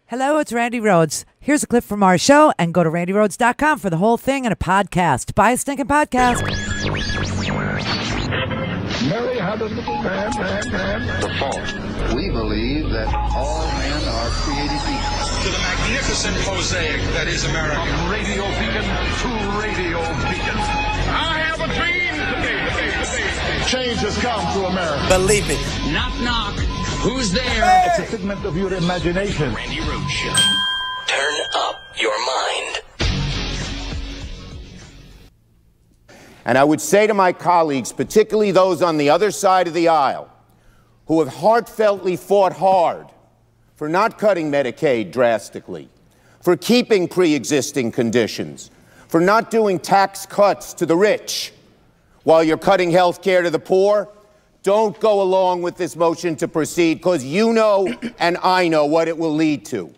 Hello, it's Randi Rhodes. Here's a clip from our show, and go to RandiRhodes.com for the whole thing and a podcast. Buy a stinking podcast. Mary had a little man. The fault. We believe that all men are created equal. To the magnificent mosaic that is America. From radio beacon to radio beacon. I have a dream today. Change has come to America. Believe it. Knock, knock. Who's there? Hey! It's a figment of your imagination. Randi Rhodes Show. Turn up your mind. And I would say to my colleagues, particularly those on the other side of the aisle, who have heartfeltly fought hard for not cutting Medicaid drastically, for keeping pre-existing conditions, for not doing tax cuts to the rich while you're cutting health care to the poor, don't go along with this motion to proceed, because you know and I know what it will lead to.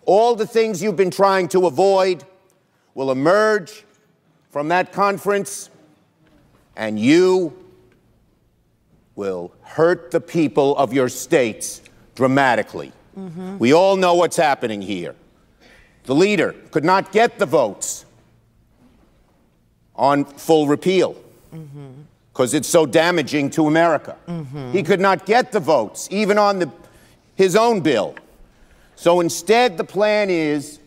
All the things you've been trying to avoid will emerge from that conference, and you will hurt the people of your states dramatically. We all know what's happening here. The leader could not get the votes on full repeal because it's so damaging to America. He could not get the votes, even on his own bill. So instead, the plan is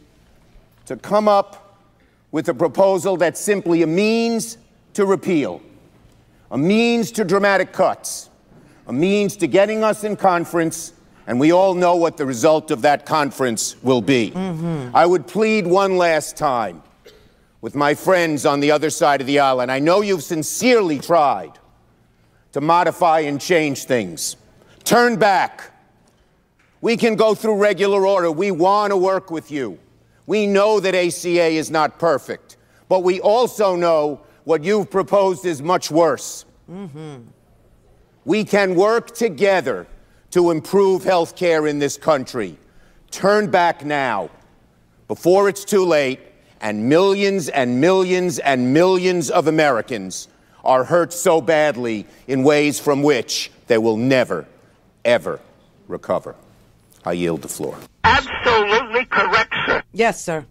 to come up with a proposal that's simply a means to repeal, a means to dramatic cuts, a means to getting us in conference, and we all know what the result of that conference will be. I would plead one last time with my friends on the other side of the aisle, and I know you've sincerely tried to modify and change things. Turn back. We can go through regular order. We want to work with you. We know that ACA is not perfect, but we also know what you've proposed is much worse. We can work together to improve health care in this country. Turn back now, before it's too late, and millions and millions and millions of Americans are hurt so badly in ways from which they will never, ever recover. I yield the floor. Absolutely correct, sir. Yes, sir.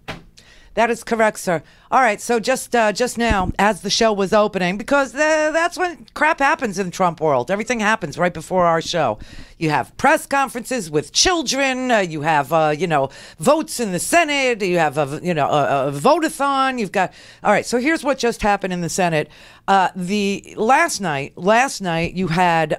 That is correct, sir. All right, so just now, as the show was opening, because that's when crap happens in the Trump world. Everything happens right before our show. You have press conferences with children. You have, votes in the Senate. You have, a vote-a-thon. You've got... All right, so here's what just happened in the Senate. Last night, you had,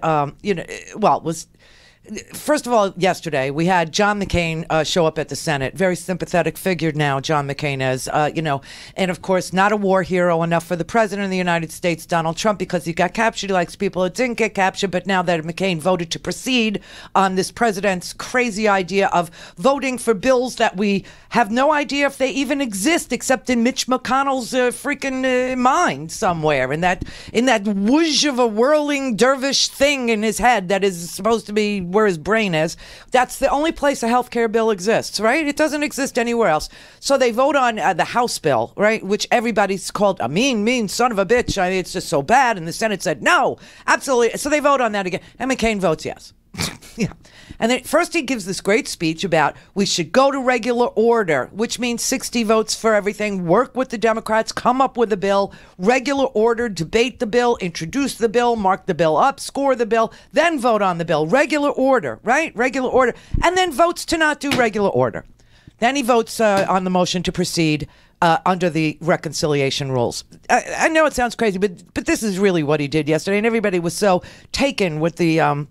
first of all, yesterday, we had John McCain show up at the Senate. Very sympathetic figure now, John McCain is, and of course, not a war hero enough for the president of the United States, Donald Trump, because he got captured. He likes people that didn't get captured, but now that McCain voted to proceed on this president's crazy idea of voting for bills that we have no idea if they even exist, except in Mitch McConnell's freaking mind somewhere, in that whoosh of a whirling dervish thing in his head that is supposed to be where his brain is. That's the only place a health care bill exists, right? It doesn't exist anywhere else. So they vote on the House bill, right, which everybody's called a mean son of a bitch. I mean, it's just so bad. And the Senate said, no, absolutely. So they vote on that again. And McCain votes yes. Yeah. And then first he gives this great speech about we should go to regular order, which means 60 votes for everything, work with the Democrats, come up with a bill, regular order, debate the bill, introduce the bill, mark the bill up, score the bill, then vote on the bill. Regular order, right? Regular order. And then votes to not do regular order. Then he votes on the motion to proceed under the reconciliation rules. I know it sounds crazy, but this is really what he did yesterday, and everybody was so taken with the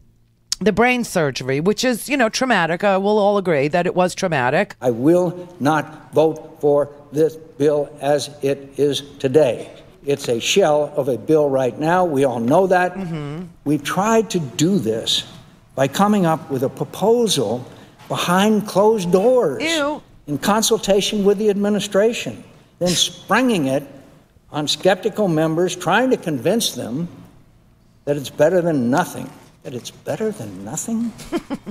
brain surgery, which is, traumatic. We'll all agree that it was traumatic. I will not vote for this bill as it is today. It's a shell of a bill right now. We all know that. We've tried to do this by coming up with a proposal behind closed doors in consultation with the administration, then springing it on skeptical members, trying to convince them that it's better than nothing. That it's better than nothing?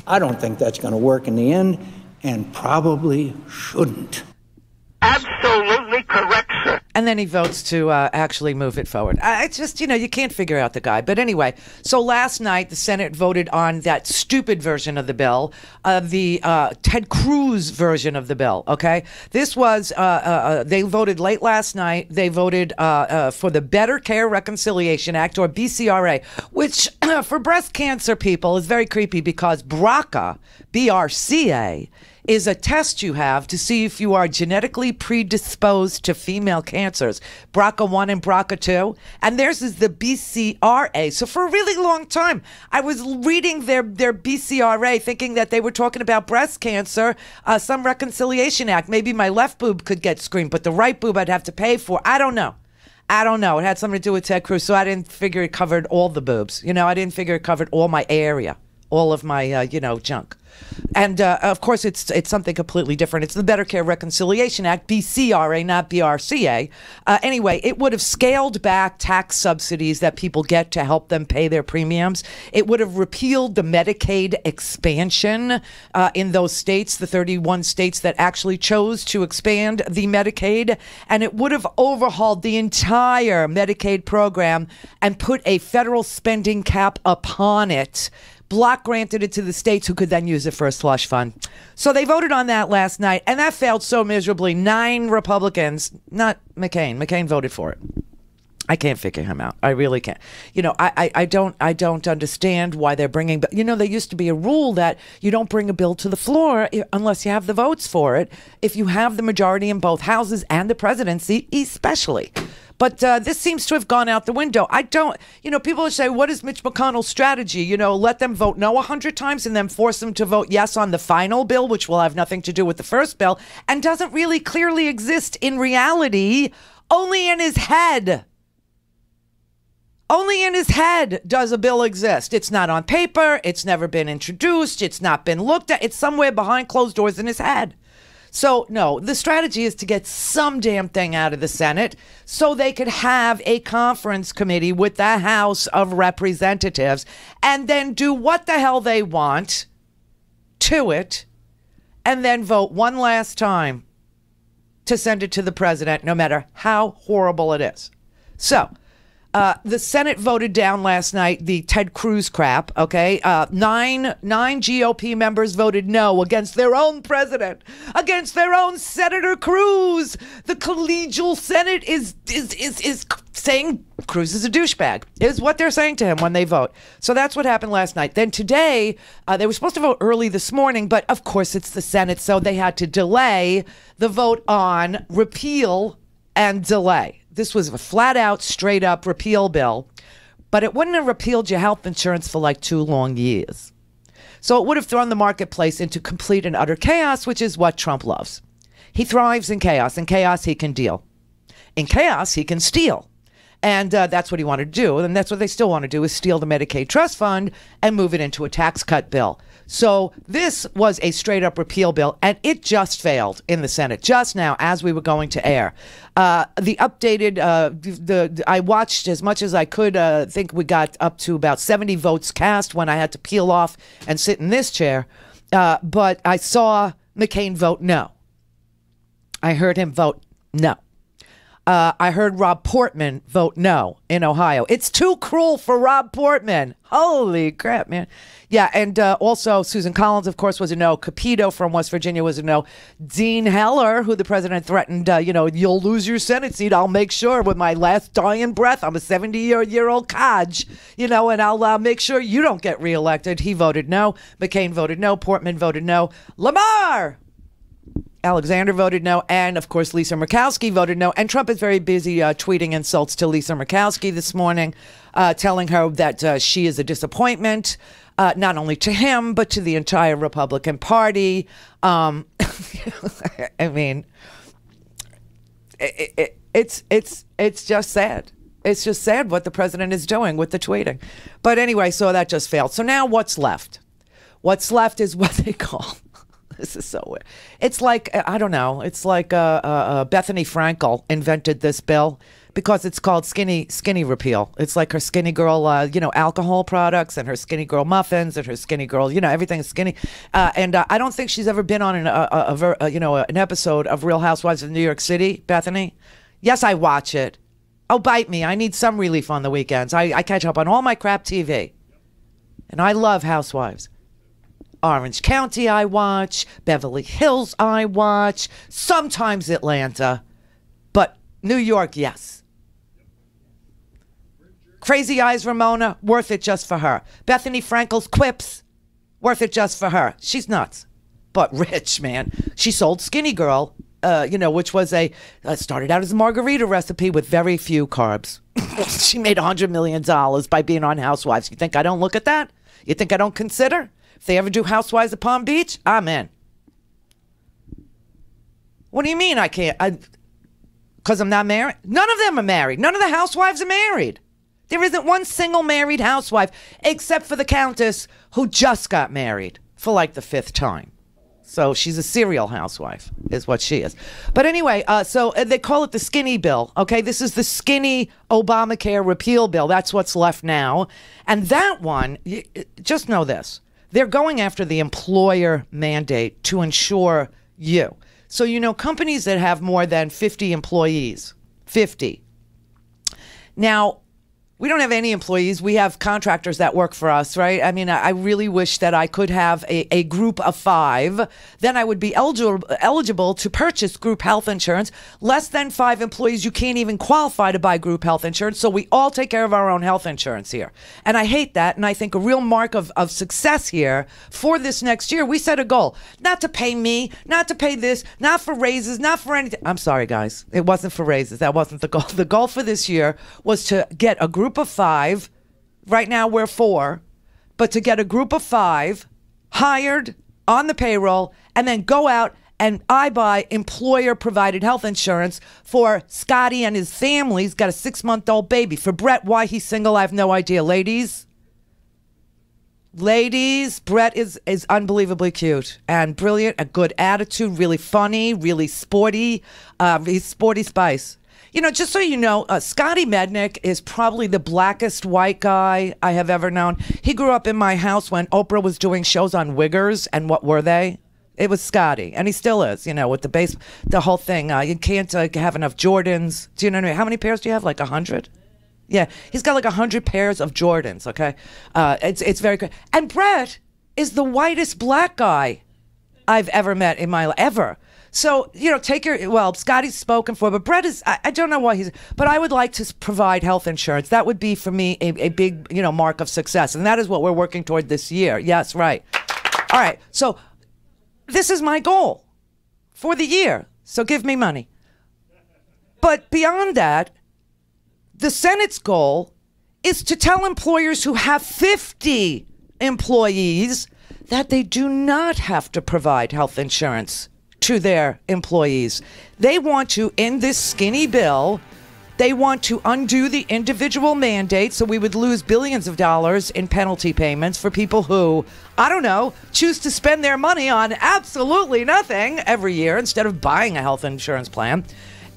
I don't think that's going to work in the end, and probably shouldn't. Absolutely correct, sir. And then he votes to actually move it forward. It's just, you can't figure out the guy. But anyway, so last night the Senate voted on that stupid version of the bill, the Ted Cruz version of the bill, okay? This was, they voted late last night. They voted for the Better Care Reconciliation Act, or BCRA, which for breast cancer people is very creepy because BRCA, BRCA, is a test you have to see if you are genetically predisposed to female cancers, BRCA1 and BRCA2, and theirs is the BCRA. So for a really long time, I was reading their BCRA thinking that they were talking about breast cancer, some reconciliation act. Maybe my left boob could get screened, but the right boob I'd have to pay for. I don't know. It had something to do with Ted Cruz, so I didn't figure it covered all the boobs. I didn't figure it covered all my area, all of my, junk. And, of course, it's something completely different. It's the Better Care Reconciliation Act, BCRA, not BRCA. Anyway, it would have scaled back tax subsidies that people get to help them pay their premiums. It would have repealed the Medicaid expansion in those states, the 31 states that actually chose to expand the Medicaid. And it would have overhauled the entire Medicaid program and put a federal spending cap upon it. Block granted it to the states who could then use it for a slush fund. So they voted on that last night, and that failed so miserably. 9 Republicans, not McCain. McCain voted for it. I can't figure him out. I really can't. I don't understand why they're bringing. But there used to be a rule that you don't bring a bill to the floor unless you have the votes for it. If you have the majority in both houses and the presidency, especially. But this seems to have gone out the window. People say, what is Mitch McConnell's strategy? Let them vote no 100 times and then force them to vote yes on the final bill, which will have nothing to do with the first bill, and doesn't really clearly exist in reality, only in his head. Only in his head does a bill exist. It's not on paper. It's never been introduced. It's not been looked at. It's somewhere behind closed doors in his head. So, no, the strategy is to get some damn thing out of the Senate so they could have a conference committee with the House of Representatives and then do what the hell they want to it and then vote one last time to send it to the president, no matter how horrible it is. So, the Senate voted down last night the Ted Cruz crap, okay? Nine GOP members voted no against their own president, against their own Senator Cruz. The collegial Senate is saying Cruz is a douchebag, is what they're saying to him when they vote. So that's what happened last night. Then today, they were supposed to vote early this morning, but of course it's the Senate, so they had to delay the vote on repeal and delay. This was a flat-out, straight-up repeal bill, but it wouldn't have repealed your health insurance for like 2 long years. So it would have thrown the marketplace into complete and utter chaos, which is what Trump loves. He thrives in chaos. In chaos, he can deal. In chaos, he can steal. And that's what he wanted to do. And that's what they still want to do, is steal the Medicaid trust fund and move it into a tax cut bill. So this was a straight up repeal bill, and it just failed in the Senate just now as we were going to air. The updated, I watched as much as I could. I think we got up to about 70 votes cast when I had to peel off and sit in this chair. But I saw McCain vote no. I heard him vote no. I heard Rob Portman vote no in Ohio. It's too cruel for Rob Portman. Holy crap, man. Yeah, and also Susan Collins, of course, was a no. Capito from West Virginia was a no. Dean Heller, who the president threatened, you'll lose your Senate seat. I'll make sure with my last dying breath. I'm a 70-year-old codge, and I'll make sure you don't get reelected. He voted no. McCain voted no. Portman voted no. Lamar Alexander voted no, and of course Lisa Murkowski voted no. And Trump is very busy tweeting insults to Lisa Murkowski this morning, telling her that she is a disappointment, not only to him but to the entire Republican Party. I mean, it's just sad. It's just sad what the president is doing with the tweeting. But anyway, so that just failed. So now what's left? What's left is what they call. This is so weird. It's like, I don't know, it's like Bethany Frankel invented this bill because it's called skinny repeal. It's like her skinny girl, alcohol products and her skinny girl muffins and her skinny girl, everything is skinny. And I don't think she's ever been on an episode of Real Housewives of New York City, Bethany. Yes, I watch it. Oh, bite me. I need some relief on the weekends. I catch up on all my crap TV. And I love Housewives. Orange County I watch. Beverly Hills I watch. Sometimes Atlanta. But New York, yes. Crazy Eyes Ramona, worth it just for her. Bethany Frankel's quips, worth it just for her. She's nuts. But rich, man. She sold Skinny Girl, which was started out as a margarita recipe with very few carbs. She made $100 million by being on Housewives. You think I don't look at that? You think I don't consider? If they ever do Housewives of Palm Beach, I'm in. What do you mean I can't? Because I'm not married? None of them are married. None of the housewives are married. There isn't one single married housewife, except for the Countess, who just got married for like the 5th time. So she's a serial housewife, is what she is. But anyway, so they call it the skinny bill. Okay, this is the skinny Obamacare repeal bill. That's what's left now. And that one, just know this. They're going after the employer mandate to ensure you. So, companies that have more than 50 employees, 50. Now, we don't have any employees. We have contractors that work for us, right? I mean, I really wish that I could have a group of 5. Then I would be eligible to purchase group health insurance. Less than 5 employees, you can't even qualify to buy group health insurance. So we all take care of our own health insurance here. And I hate that. And I think a real mark of success here for this next year, we set a goal. Not to pay me, not to pay this, not for raises, not for anything. I'm sorry, guys. It wasn't for raises. That wasn't the goal. The goal for this year was to get a group of 5. Right now we're 4, but to get a group of 5 hired on the payroll and then go out and I buy employer provided health insurance for Scotty and his family. He's got a 6-month-old baby. For Brett, why he's single, I have no idea. Ladies, Brett is unbelievably cute and brilliant, a good attitude, really funny, really sporty. He's sporty spice. Just so you know, Scotty Mednick is probably the blackest white guy I have ever known. He grew up in my house when Oprah was doing shows on Wiggers, and what were they? It was Scotty, and he still is, with the whole thing. You can't have enough Jordans. Do you know what I mean? How many pairs do you have? Like 100? Yeah, he's got like 100 pairs of Jordans, okay? It's very good. And Brett is the whitest black guy I've ever met in my life, ever. So, Scotty's spoken for, but Brett is, I don't know why but I would like to provide health insurance. That would be for me a big, mark of success. And that is what we're working toward this year. Yes, right. All right. So this is my goal for the year. So give me money. But beyond that, the Senate's goal is to tell employers who have 50 employees that they do not have to provide health insurance to their employees. They want to, in this skinny bill, they want to undo the individual mandate, so we would lose billions of dollars in penalty payments for people who, I don't know, choose to spend their money on absolutely nothing every year instead of buying a health insurance plan.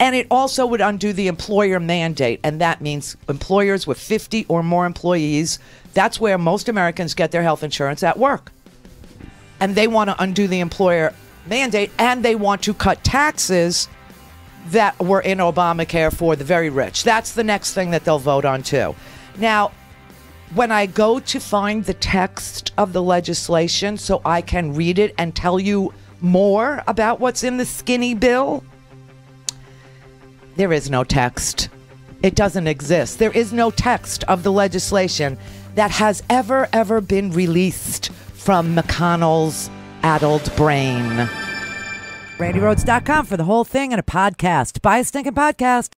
And it also would undo the employer mandate, and that means employers with 50 or more employees, that's where most Americans get their health insurance, at work. And they want to undo the employer mandate, and they want to cut taxes that were in Obamacare for the very rich. That's the next thing that they'll vote on too. Now, when I go to find the text of the legislation so I can read it and tell you more about what's in the skinny bill, there is no text. It doesn't exist. There is no text of the legislation that has ever been released from McConnell's addled brain. RandiRhodes.com for the whole thing and a podcast. Buy a stinking podcast.